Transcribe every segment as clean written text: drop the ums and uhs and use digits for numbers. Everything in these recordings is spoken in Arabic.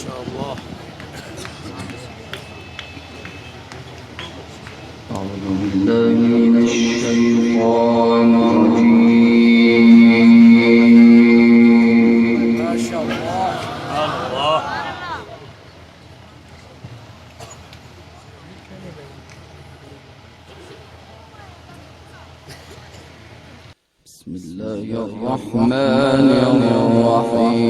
شاء الله. أعوذ بالله من الشيطان الرجيم. ما شاء الله. الله. بسم الله الرحمن الرحيم.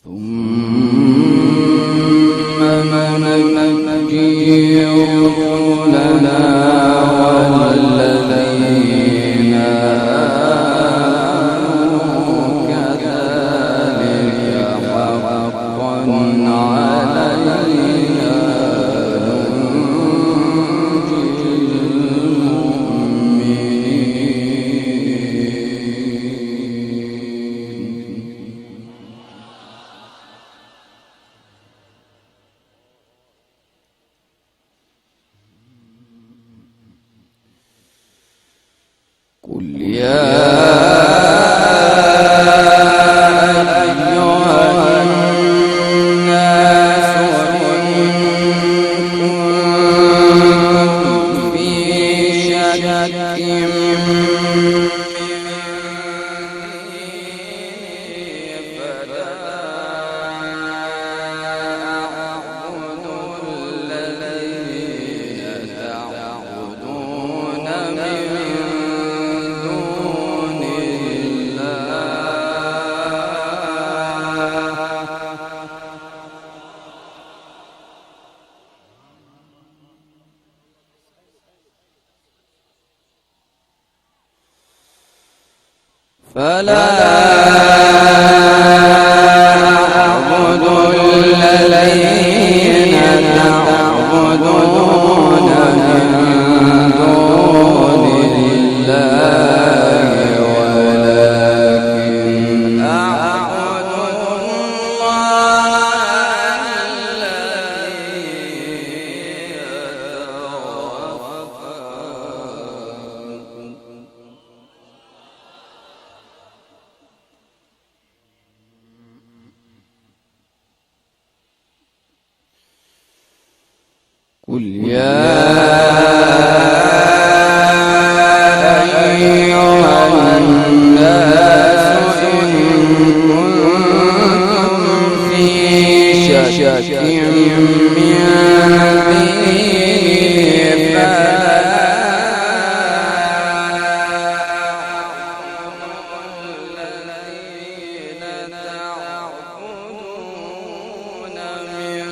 ثم ننجي رسلنا والذين آمنوا كذلك حقا علينا ننجي المؤمنين. قل يا أيها الناس إن كنتم في شك فلا أعبد الذين تعبدون من دون فلا أعبد الذين تعبدون من دون الله ولكن أعبد الله الذي يتوفاكم. قل يا أيها الناس إن كنتم في شك من ديني فلا أعبد الذين تعبدون من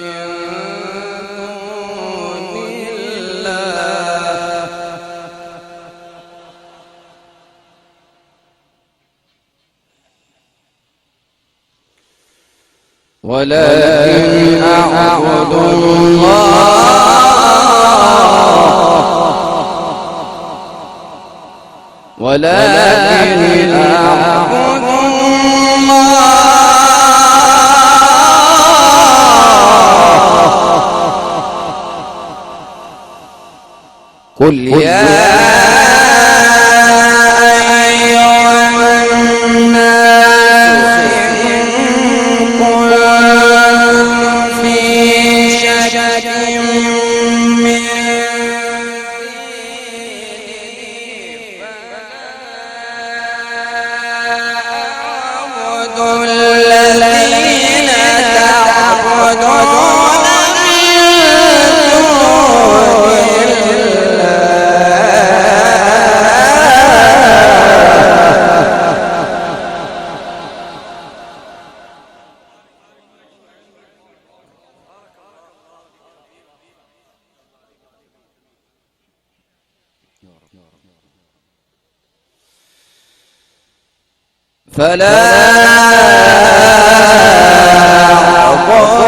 ولكن أعبد الله ولكن أعبد الله. قل يا أيها الناس إن كنتم في شك من ديني فلا أعبد الذين تعبدون فلا أعبد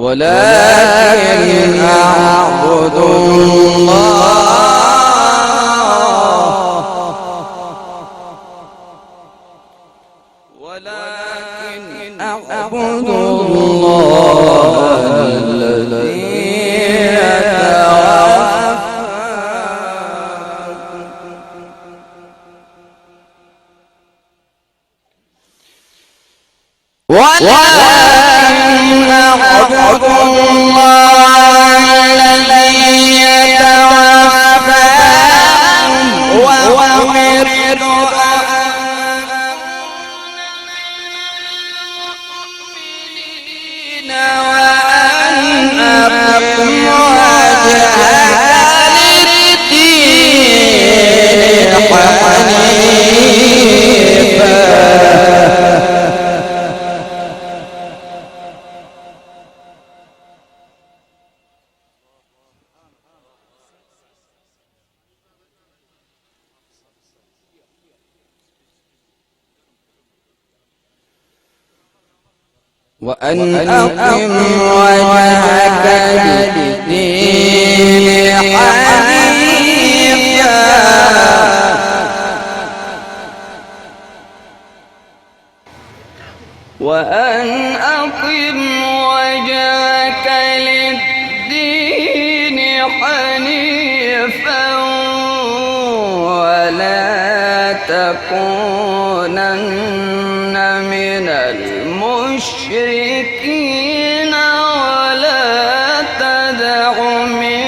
ولكن أعبد الله الذي وأن أقم وجهك للدين حنيفا وأن أقم وجهك للدين حنيفا ولا تكونن من المشركين ولا تدع من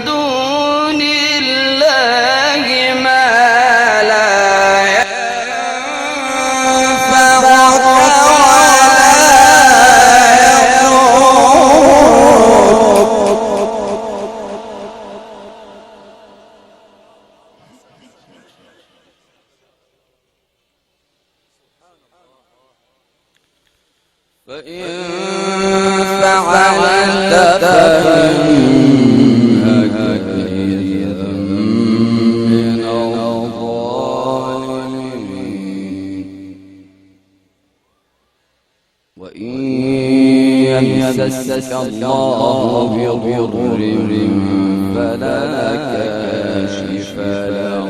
دون الله ما لا ينفعك ولا يضرك فإن فعلت فإنك إذا من الظالمين وإن يمسسك الله بضر فلا كاشف له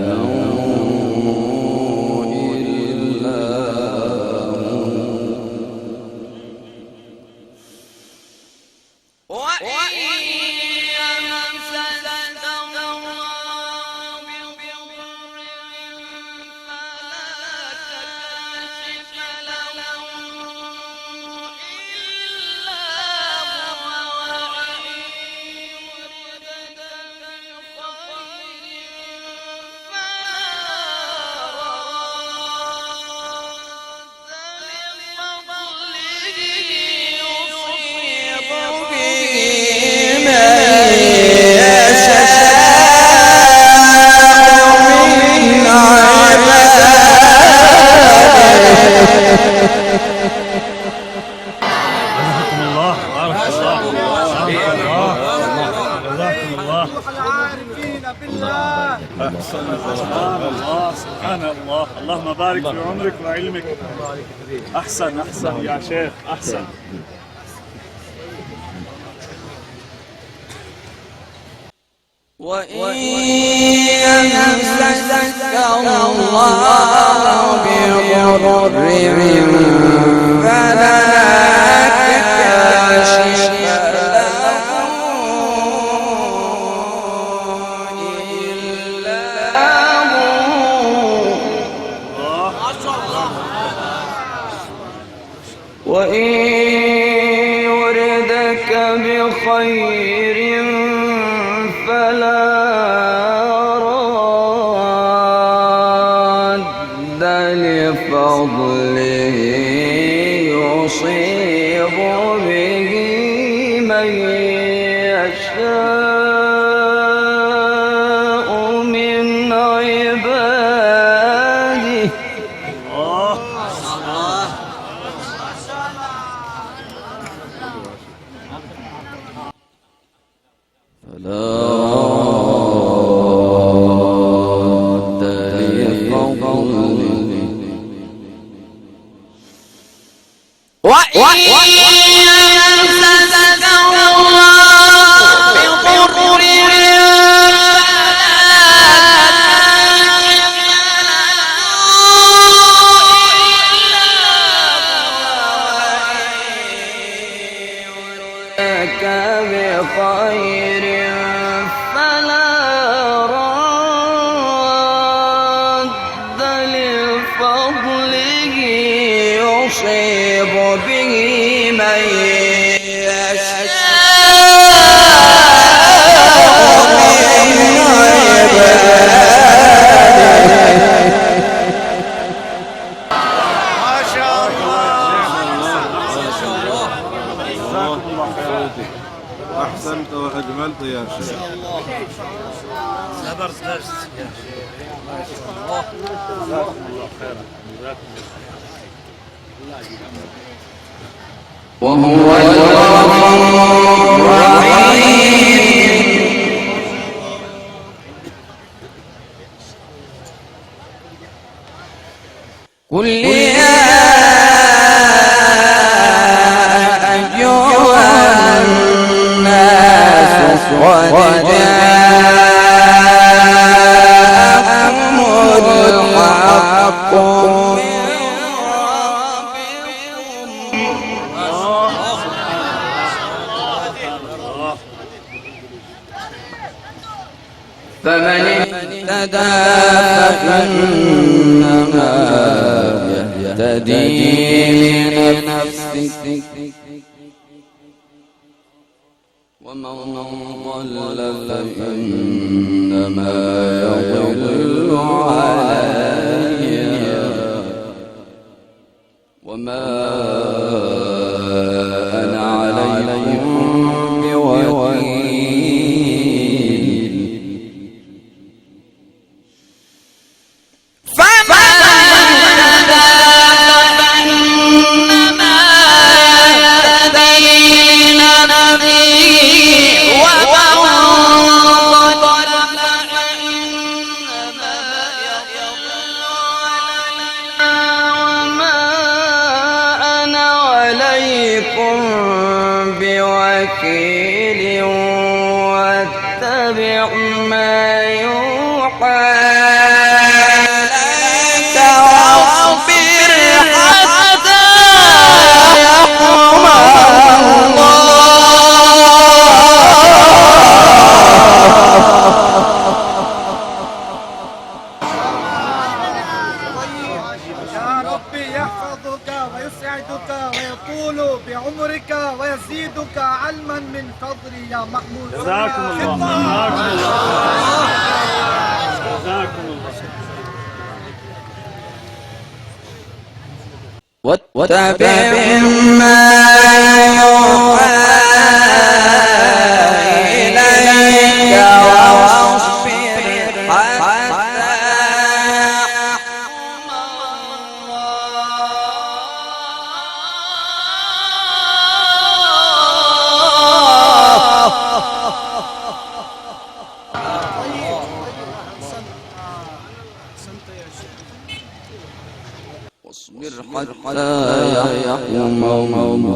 سبحان الله. اللهم بارك في عمرك وعلمك. أحسن يا شيخ أحسن. وإن يمسسك الله بضر فلا كاشف وإن يردك بخير فلا راد لفضله يصيب به من يشاء من عباده فلا راد لفضله جزاكم الله خيرا. جزاكم الله. وهو الغفور الرحيم. قل يا أيها الناس قد جاءكم الحق فمن اهتدى فإنما يهتدي لنفسه ومن ضل فإنما يضل عليها وما أنا عليكم بوكيل. بوكيل واتبع ما يوحى إليك واصبر حتى يحكم يا ربي يحفظك ويسعدك ويطول بعمرك ويزيدك علما من فضلي يا محمود. جزاكم الله. جزاكم الله. واتبع ما يوحى إليك واصبر حتى يحكم واصبر حتى يحكم الله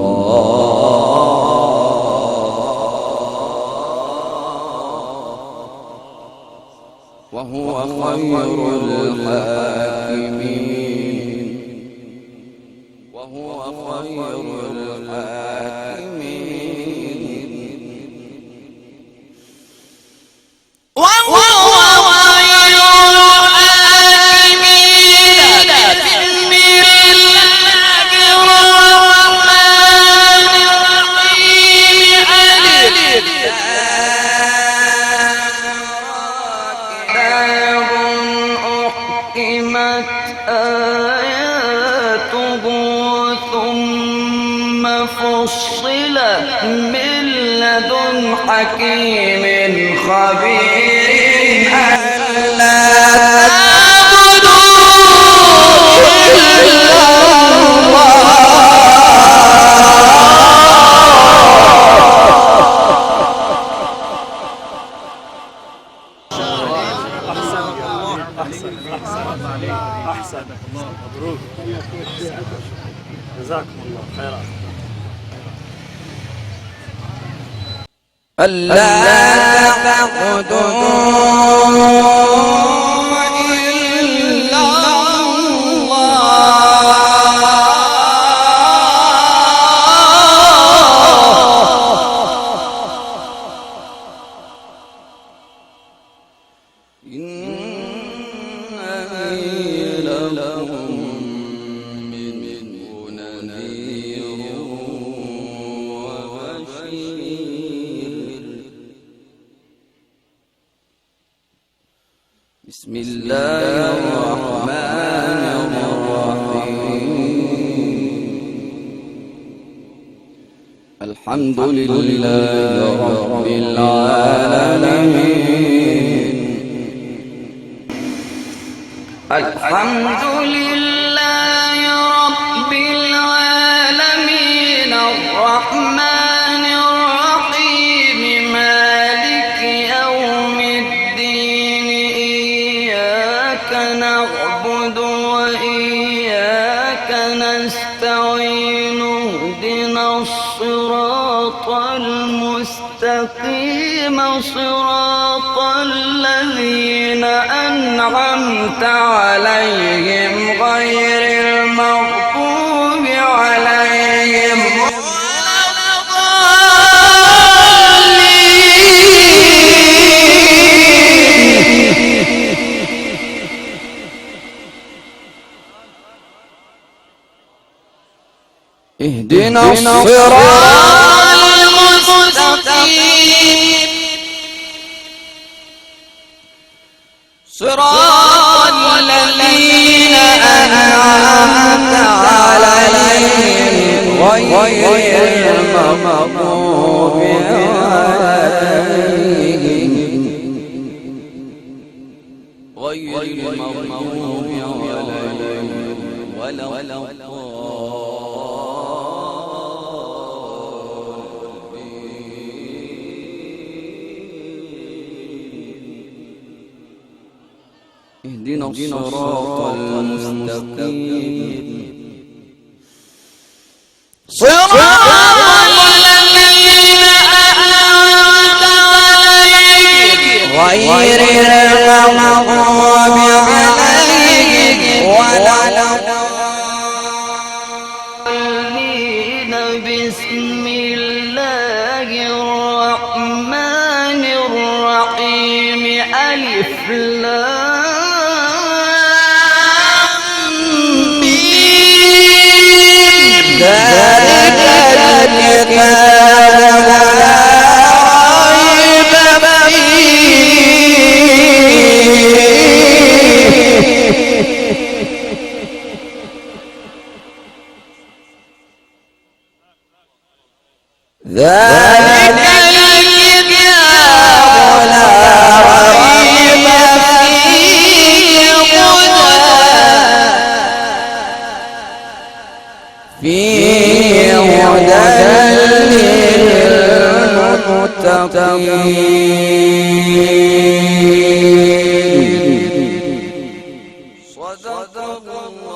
وهو خير الحاكمين. وهو خير الحاكمين. وهو خير الحاكمين. بسم الله الرحمن الرحيم. ألف كتاب أحكمت آياته ثم فصلت من لدن حكيم خبير ألا تعبدوا إلا أحسن. مبروك. جزاكم الله خيرا. ألا تعبدوا إلا إنني لكم منه نذير وبشير. بسم الله الرحمن الرحيم. الحمد لله رب العالمين الحمد لله رب العالمين الرحمن الرحيم مالك يوم الدين إياك نعبد وإياك نستعين اهدنا الصراط المستقيم صراط الذين أنعمت عليهم غير المغضوب عليهم ولا الضالين. اهدنا الصراط المستقيم صراط الذين أنعمت عليهم غير المغضوب عليهم ولا اهدنا الصراط المستقيم صراط الذين أنعمت عليهم غير المغضوب عليهم ولا الضالين. بسم الله الرحمن الرحيم ألف لام ذلك الكتاب لا ريب فيه ذلك الكتاب لا ريب فيه هدى للمتقين. صدق الله.